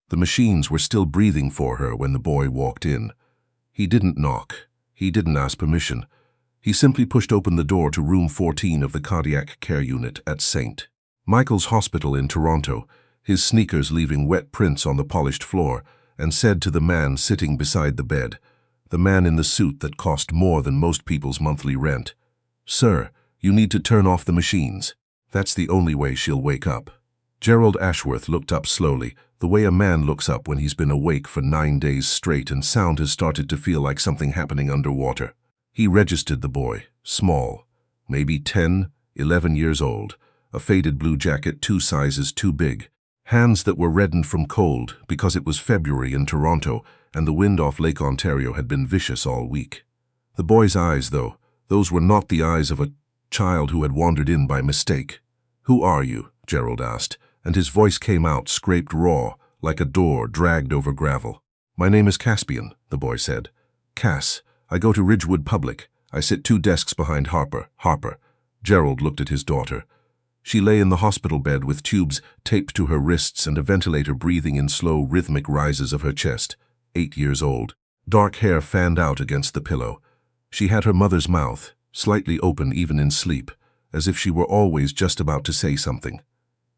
The machines were still breathing for her when the boy walked in. He didn't knock. He didn't ask permission. He simply pushed open the door to room 14 of the cardiac care unit at St. Michael's Hospital in Toronto, his sneakers leaving wet prints on the polished floor, and said to the man sitting beside the bed, the man in the suit that cost more than most people's monthly rent, "Sir, you need to turn off the machines. That's the only way she'll wake up." Gerald Ashworth looked up slowly, the way a man looks up when he's been awake for 9 days straight and sound has started to feel like something happening underwater. He registered the boy, small, maybe 10, 11 years old, a faded blue jacket 2 sizes too big, hands that were reddened from cold because it was February in Toronto and the wind off Lake Ontario had been vicious all week. The boy's eyes, though, those were not the eyes of a child who had wandered in by mistake. "Who are you?" Gerald asked, and his voice came out scraped raw, like a door dragged over gravel. "My name is Caspian," the boy said. "Cass. I go to Ridgewood Public. I sit 2 desks behind Harper." Harper. Gerald looked at his daughter. She lay in the hospital bed with tubes taped to her wrists and a ventilator breathing in slow, rhythmic rises of her chest. 8 years old. Dark hair fanned out against the pillow. She had her mother's mouth, slightly open even in sleep, as if she were always just about to say something.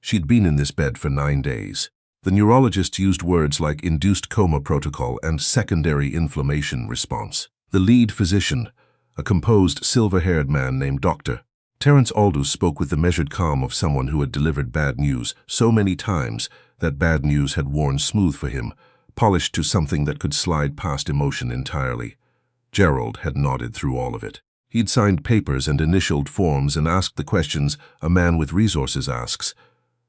She'd been in this bed for 9 days. The neurologist used words like induced coma protocol and secondary inflammation response. The lead physician, a composed, silver-haired man named Dr. Terence Aldous, spoke with the measured calm of someone who had delivered bad news so many times that bad news had worn smooth for him, polished to something that could slide past emotion entirely. Gerald had nodded through all of it. He'd signed papers and initialed forms and asked the questions a man with resources asks,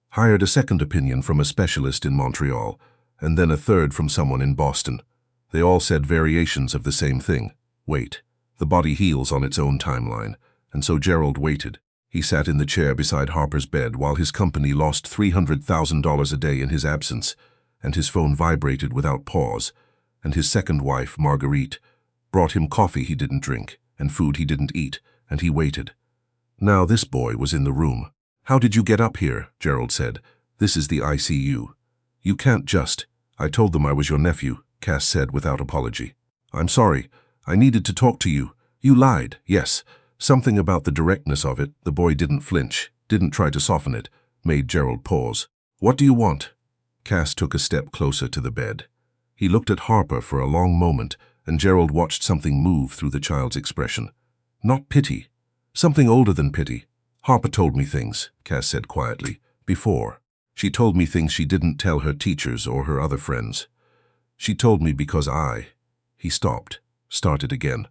hired a second opinion from a specialist in Montreal, and then a third from someone in Boston. They all said variations of the same thing. Wait. The body heals on its own timeline. And so Gerald waited. He sat in the chair beside Harper's bed while his company lost $300,000 a day in his absence, and his phone vibrated without pause, and his second wife, Marguerite, brought him coffee he didn't drink and food he didn't eat, and he waited. Now this boy was in the room. "How did you get up here?" Gerald said. "This is the ICU. You can't just—" "I told them I was your nephew," Cass said without apology. "I'm sorry. I needed to talk to you. You lied, yes. Something about the directness of it," the boy didn't flinch, didn't try to soften it, made Gerald pause. "What do you want?" Cass took a step closer to the bed. He looked at Harper for a long moment, and Gerald watched something move through the child's expression. Not pity. Something older than pity. "Harper told me things," Cass said quietly, "before. She told me things she didn't tell her teachers or her other friends. She told me because He stopped, started again.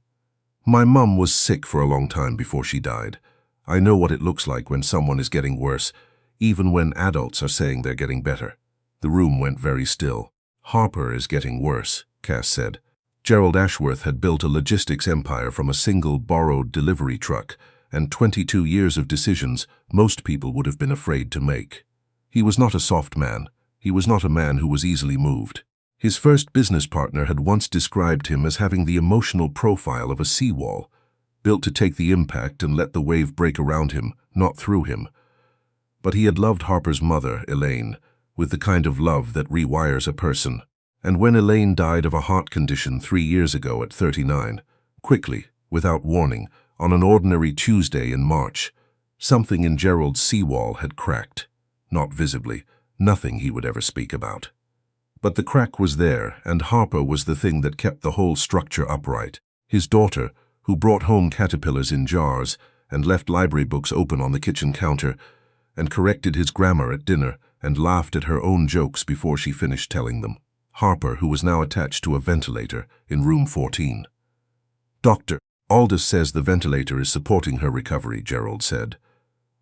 "My mum was sick for a long time before she died. I know what it looks like when someone is getting worse, even when adults are saying they're getting better." The room went very still. "Harper is getting worse," Cass said. Gerald Ashworth had built a logistics empire from a single borrowed delivery truck and 22 years of decisions most people would have been afraid to make. He was not a soft man. He was not a man who was easily moved. His first business partner had once described him as having the emotional profile of a seawall, built to take the impact and let the wave break around him, not through him. But he had loved Harper's mother, Elaine, with the kind of love that rewires a person. And when Elaine died of a heart condition 3 years ago at 39, quickly, without warning, on an ordinary Tuesday in March, something in Gerald's seawall had cracked. Not visibly, nothing he would ever speak about. But the crack was there, and Harper was the thing that kept the whole structure upright. His daughter, who brought home caterpillars in jars and left library books open on the kitchen counter, and corrected his grammar at dinner and laughed at her own jokes before she finished telling them. Harper, who was now attached to a ventilator in room 14. "Dr. Aldous says the ventilator is supporting her recovery," Gerald said.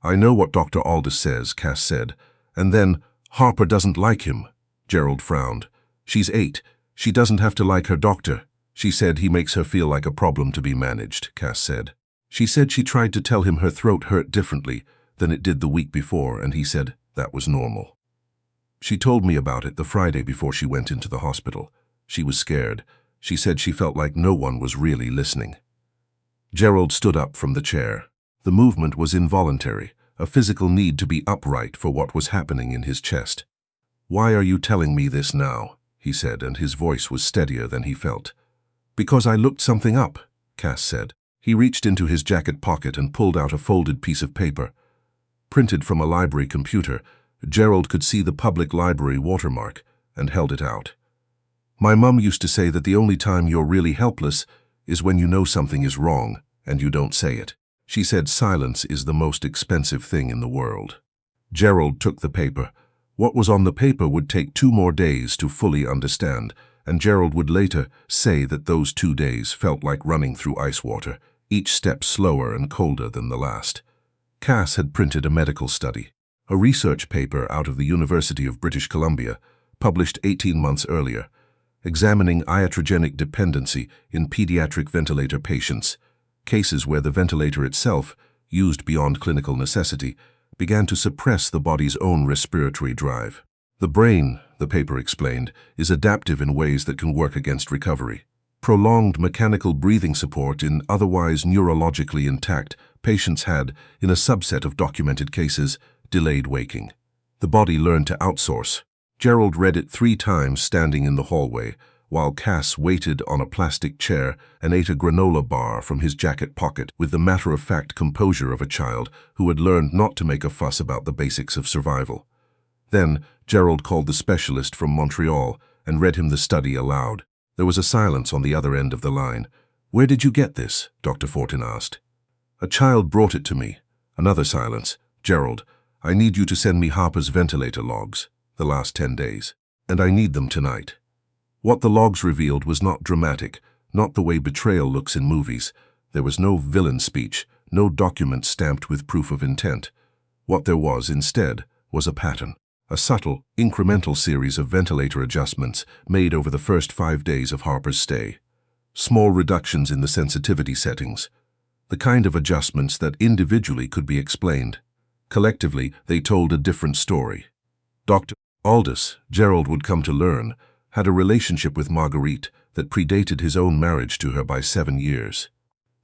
"I know what Dr. Aldous says," Cass said. "And then, Harper doesn't like him." Gerald frowned. "She's 8. She doesn't have to like her doctor. She said he makes her feel like a problem to be managed," Cass said. "She said she tried to tell him her throat hurt differently than it did the week before, and he said that was normal. She told me about it the Friday before she went into the hospital. She was scared. She said she felt like no one was really listening." Gerald stood up from the chair. The movement was involuntary, a physical need to be upright for what was happening in his chest. "Why are you telling me this now?" he said, and his voice was steadier than he felt. "Because I looked something up," Cass said. He reached into his jacket pocket and pulled out a folded piece of paper. Printed from a library computer, Gerald could see the public library watermark and held it out. "My mum used to say that the only time you're really helpless is when you know something is wrong and you don't say it. She said silence is the most expensive thing in the world." Gerald took the paper. What was on the paper would take 2 more days to fully understand, and Gerald would later say that those 2 days felt like running through ice water, each step slower and colder than the last. Cass had printed a medical study, a research paper out of the University of British Columbia, published 18 months earlier, examining iatrogenic dependency in pediatric ventilator patients, cases where the ventilator itself, used beyond clinical necessity, began to suppress the body's own respiratory drive. The brain, the paper explained, is adaptive in ways that can work against recovery. Prolonged mechanical breathing support in otherwise neurologically intact patients had, in a subset of documented cases, delayed waking. The body learned to outsource. Gerald read it 3 times standing in the hallway, while Cass waited on a plastic chair and ate a granola bar from his jacket pocket with the matter-of-fact composure of a child who had learned not to make a fuss about the basics of survival. Then, Gerald called the specialist from Montreal and read him the study aloud. There was a silence on the other end of the line. "Where did you get this?" Dr. Fortin asked. "A child brought it to me." Another silence. "Gerald, I need you to send me Harper's ventilator logs, the last 10 days. And I need them tonight." What the logs revealed was not dramatic, not the way betrayal looks in movies. There was no villain speech, no document stamped with proof of intent. What there was, instead, was a pattern. A subtle, incremental series of ventilator adjustments made over the first 5 days of Harper's stay. Small reductions in the sensitivity settings. The kind of adjustments that individually could be explained. Collectively, they told a different story. Dr. Aldous, Gerald would come to learn, had a relationship with Marguerite that predated his own marriage to her by 7 years.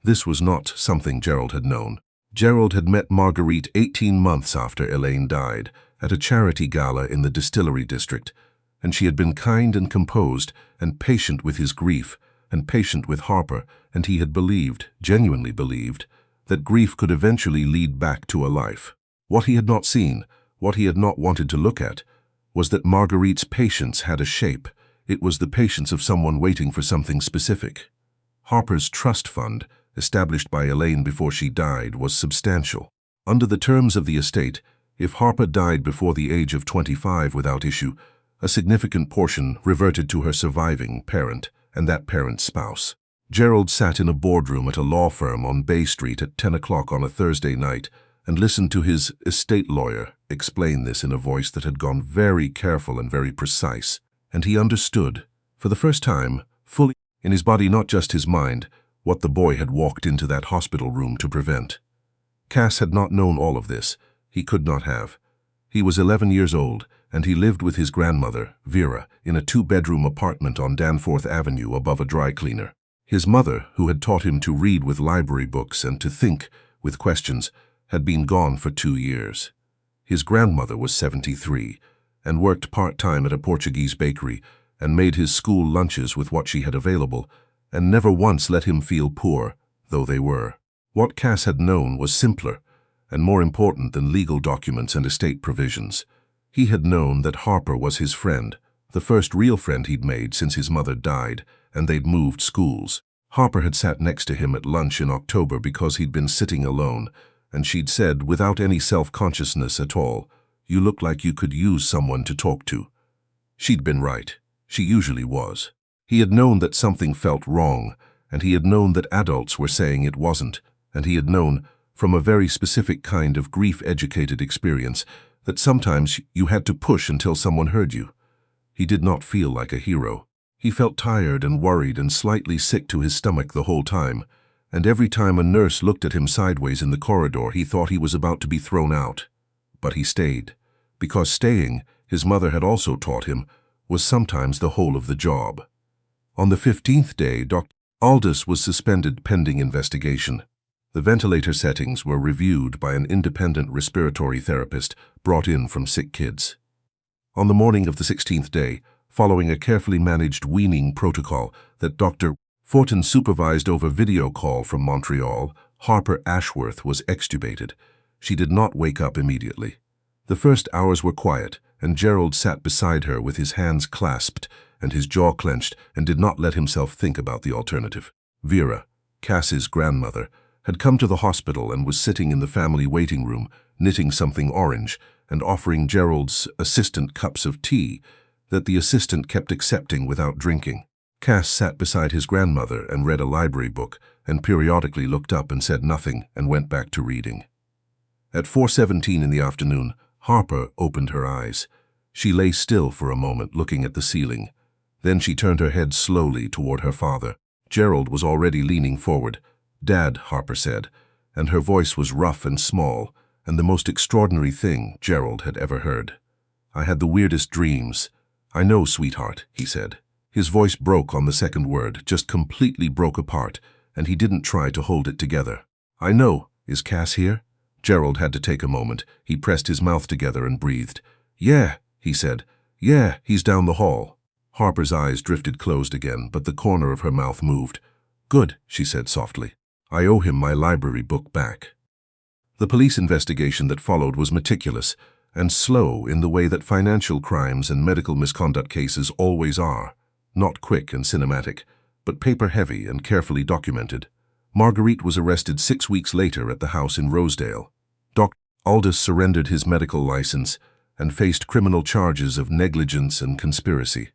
This was not something Gerald had known. Gerald had met Marguerite 18 months after Elaine died, at a charity gala in the distillery district, and she had been kind and composed and patient with his grief and patient with Harper, and he had believed, genuinely believed, that grief could eventually lead back to a life. What he had not seen, what he had not wanted to look at, was that Marguerite's patience had a shape. It was the patience of someone waiting for something specific. Harper's trust fund, established by Elaine before she died, was substantial. Under the terms of the estate, if Harper died before the age of 25 without issue, a significant portion reverted to her surviving parent and that parent's spouse. Gerald sat in a boardroom at a law firm on Bay Street at 10 o'clock on a Thursday night and listened to his estate lawyer explain this in a voice that had gone very careful and very precise. And he understood, for the first time, fully, in his body, not just his mind, what the boy had walked into that hospital room to prevent. Cass had not known all of this. He could not have. He was 11 years old, and he lived with his grandmother, Vera, in a 2-bedroom apartment on Danforth Avenue above a dry cleaner. His mother, who had taught him to read with library books and to think with questions, had been gone for 2 years. His grandmother was 73 and worked part-time at a Portuguese bakery and made his school lunches with what she had available and never once let him feel poor, though they were. What Cass had known was simpler and more important than legal documents and estate provisions. He had known that Harper was his friend, the first real friend he'd made since his mother died, and they'd moved schools. Harper had sat next to him at lunch in October because he'd been sitting alone, and she'd said, without any self-consciousness at all, "You look like you could use someone to talk to." She'd been right. She usually was. He had known that something felt wrong, and he had known that adults were saying it wasn't, and he had known, from a very specific kind of grief-educated experience, that sometimes you had to push until someone heard you. He did not feel like a hero. He felt tired and worried and slightly sick to his stomach the whole time, and every time a nurse looked at him sideways in the corridor, he thought he was about to be thrown out. But he stayed, because staying, his mother had also taught him, was sometimes the whole of the job. On the 15th day, Dr. Aldous was suspended pending investigation. The ventilator settings were reviewed by an independent respiratory therapist brought in from sick kids. On the morning of the 16th day, following a carefully managed weaning protocol that Dr. Fortin supervised over video call from Montreal, Harper Ashworth was extubated. She did not wake up immediately. The first hours were quiet, and Gerald sat beside her with his hands clasped and his jaw clenched and did not let himself think about the alternative. Vera, Cass's grandmother, had come to the hospital and was sitting in the family waiting room, knitting something orange and offering Gerald's assistant cups of tea that the assistant kept accepting without drinking. Cass sat beside his grandmother and read a library book and periodically looked up and said nothing and went back to reading. At 4:17 in the afternoon, Harper opened her eyes. She lay still for a moment, looking at the ceiling. Then she turned her head slowly toward her father. Gerald was already leaning forward. "Dad," Harper said, and her voice was rough and small, and the most extraordinary thing Gerald had ever heard. "I had the weirdest dreams." "I know, sweetheart," he said. His voice broke on the second word, just completely broke apart, and he didn't try to hold it together. "I know. Is Cass here?" Gerald had to take a moment. He pressed his mouth together and breathed. "Yeah," he said. "Yeah, he's down the hall." Harper's eyes drifted closed again, but the corner of her mouth moved. "Good," she said softly. "I owe him my library book back." The police investigation that followed was meticulous and slow in the way that financial crimes and medical misconduct cases always are. Not quick and cinematic, but paper-heavy and carefully documented. Marguerite was arrested 6 weeks later at the house in Rosedale. Dr. Aldous surrendered his medical license and faced criminal charges of negligence and conspiracy.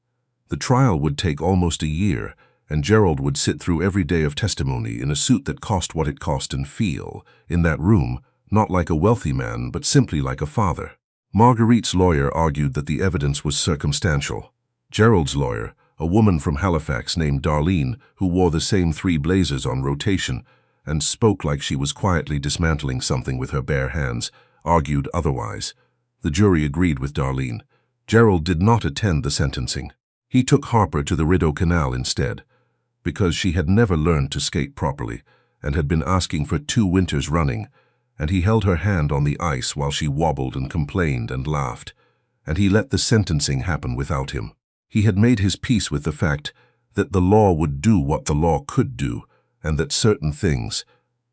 The trial would take almost a year, and Gerald would sit through every day of testimony in a suit that cost what it cost and feel, in that room, not like a wealthy man, but simply like a father. Marguerite's lawyer argued that the evidence was circumstantial. Gerald's lawyer, a woman from Halifax named Darlene, who wore the same 3 blazers on rotation and spoke like she was quietly dismantling something with her bare hands, argued otherwise. The jury agreed with Darlene. Gerald did not attend the sentencing. He took Harper to the Rideau Canal instead, because she had never learned to skate properly and had been asking for 2 winters running, and he held her hand on the ice while she wobbled and complained and laughed, and he let the sentencing happen without him. He had made his peace with the fact that the law would do what the law could do, and that certain things,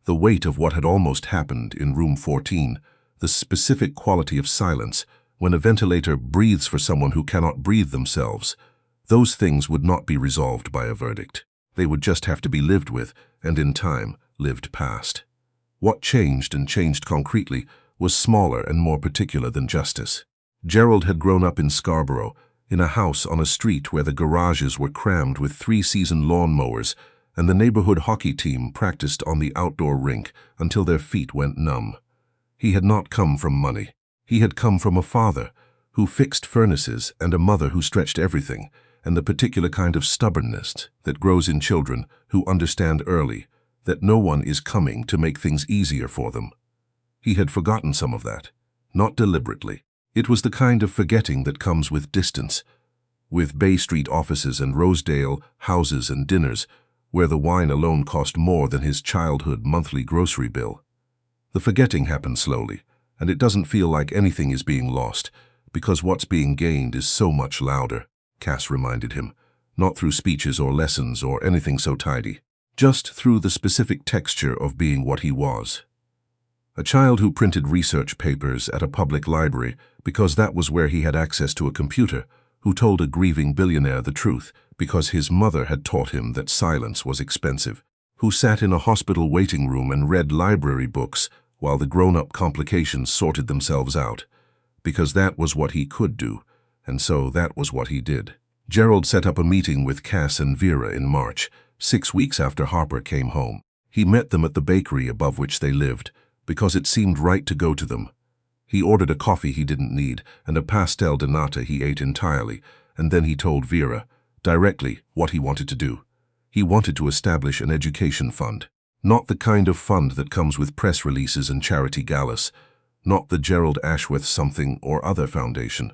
the weight of what had almost happened in room 14, the specific quality of silence, when a ventilator breathes for someone who cannot breathe themselves, those things would not be resolved by a verdict. They would just have to be lived with, and in time, lived past. What changed, and changed concretely, was smaller and more particular than justice. Gerald had grown up in Scarborough, in a house on a street where the garages were crammed with 3-season lawn mowers, and the neighborhood hockey team practiced on the outdoor rink until their feet went numb. He had not come from money. He had come from a father who fixed furnaces and a mother who stretched everything, and the particular kind of stubbornness that grows in children who understand early that no one is coming to make things easier for them. He had forgotten some of that, not deliberately. It was the kind of forgetting that comes with distance, with Bay Street offices and Rosedale houses and dinners, where the wine alone cost more than his childhood monthly grocery bill. The forgetting happens slowly, and it doesn't feel like anything is being lost, because what's being gained is so much louder, Cass reminded him, not through speeches or lessons or anything so tidy, just through the specific texture of being what he was. A child who printed research papers at a public library because that was where he had access to a computer, who told a grieving billionaire the truth because his mother had taught him that silence was expensive, who sat in a hospital waiting room and read library books while the grown-up complications sorted themselves out, because that was what he could do, and so that was what he did. Gerald set up a meeting with Cass and Vera in March, 6 weeks after Harper came home. He met them at the bakery above which they lived, because it seemed right to go to them. He ordered a coffee he didn't need and a pastel de nata he ate entirely, and then he told Vera, directly, what he wanted to do. He wanted to establish an education fund. Not the kind of fund that comes with press releases and charity galas, not the Gerald Ashworth something or other foundation.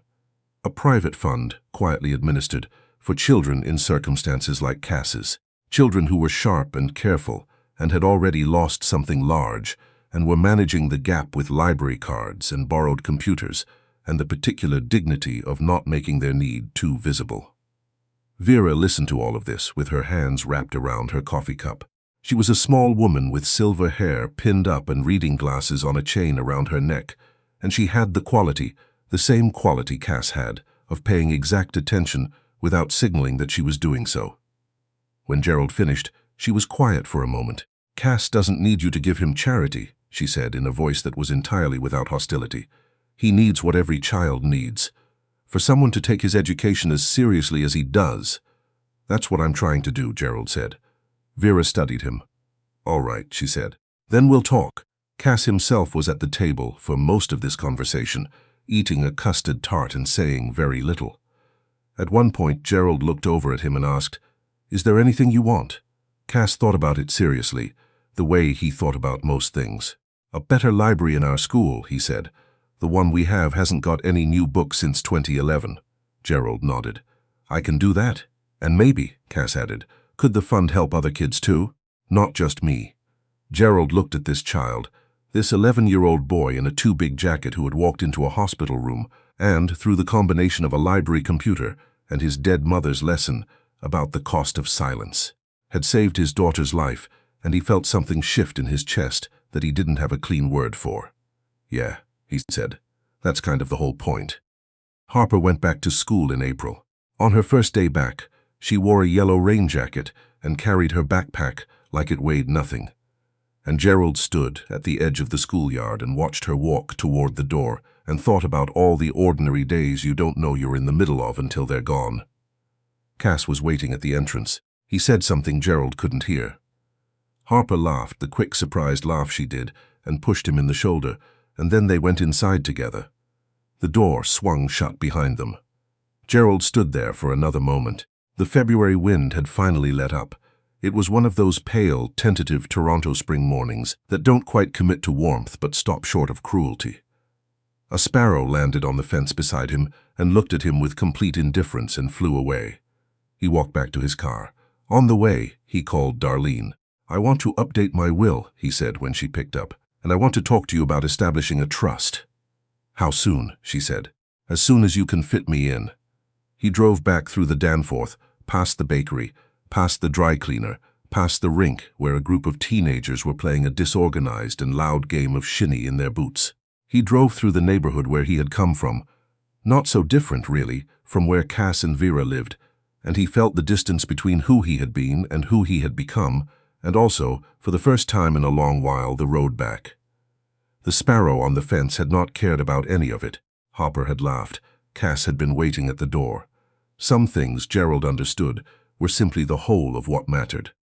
A private fund, quietly administered, for children in circumstances like Cass's. Children who were sharp and careful and had already lost something large and were managing the gap with library cards and borrowed computers and the particular dignity of not making their need too visible. Vera listened to all of this with her hands wrapped around her coffee cup. She was a small woman with silver hair pinned up and reading glasses on a chain around her neck, and she had the same quality Cass had, of paying exact attention without signaling that she was doing so. When Gerald finished, she was quiet for a moment. "Cass doesn't need you to give him charity," she said in a voice that was entirely without hostility. "He needs what every child needs. For someone to take his education as seriously as he does." "That's what I'm trying to do," Gerald said. Vera studied him. "All right," she said. "Then we'll talk." Cass himself was at the table for most of this conversation, eating a custard tart and saying very little. At one point, Gerald looked over at him and asked, "Is there anything you want?" Cass thought about it seriously, the way he thought about most things. "A better library in our school," he said. "The one we have hasn't got any new books since 2011. Gerald nodded. "I can do that. And maybe," Cass added, "could the fund help other kids too? Not just me." Gerald looked at this child, this 11-year-old boy in a too-big jacket who had walked into a hospital room and, through the combination of a library computer and his dead mother's lesson about the cost of silence, had saved his daughter's life, and he felt something shift in his chest that he didn't have a clean word for. "Yeah," he said. "That's kind of the whole point." Harper went back to school in April. On her first day back, she wore a yellow rain jacket and carried her backpack like it weighed nothing. And Gerald stood at the edge of the schoolyard and watched her walk toward the door and thought about all the ordinary days you don't know you're in the middle of until they're gone. Cass was waiting at the entrance. He said something Gerald couldn't hear. Harper laughed, the quick, surprised laugh she did, and pushed him in the shoulder, and then they went inside together. The door swung shut behind them. Gerald stood there for another moment. The February wind had finally let up. It was one of those pale, tentative Toronto spring mornings that don't quite commit to warmth but stop short of cruelty. A sparrow landed on the fence beside him and looked at him with complete indifference and flew away. He walked back to his car. On the way, he called Darlene. "I want to update my will," he said when she picked up, "and I want to talk to you about establishing a trust." "How soon?" she said. "As soon as you can fit me in." He drove back through the Danforth, past the bakery, past the dry cleaner, past the rink where a group of teenagers were playing a disorganized and loud game of shinny in their boots. He drove through the neighborhood where he had come from, not so different, really, from where Cass and Vera lived, and he felt the distance between who he had been and who he had become, and also, for the first time in a long while, the road back. The sparrow on the fence had not cared about any of it. Harper had laughed. Cass had been waiting at the door. Some things, Gerald understood, were simply the whole of what mattered.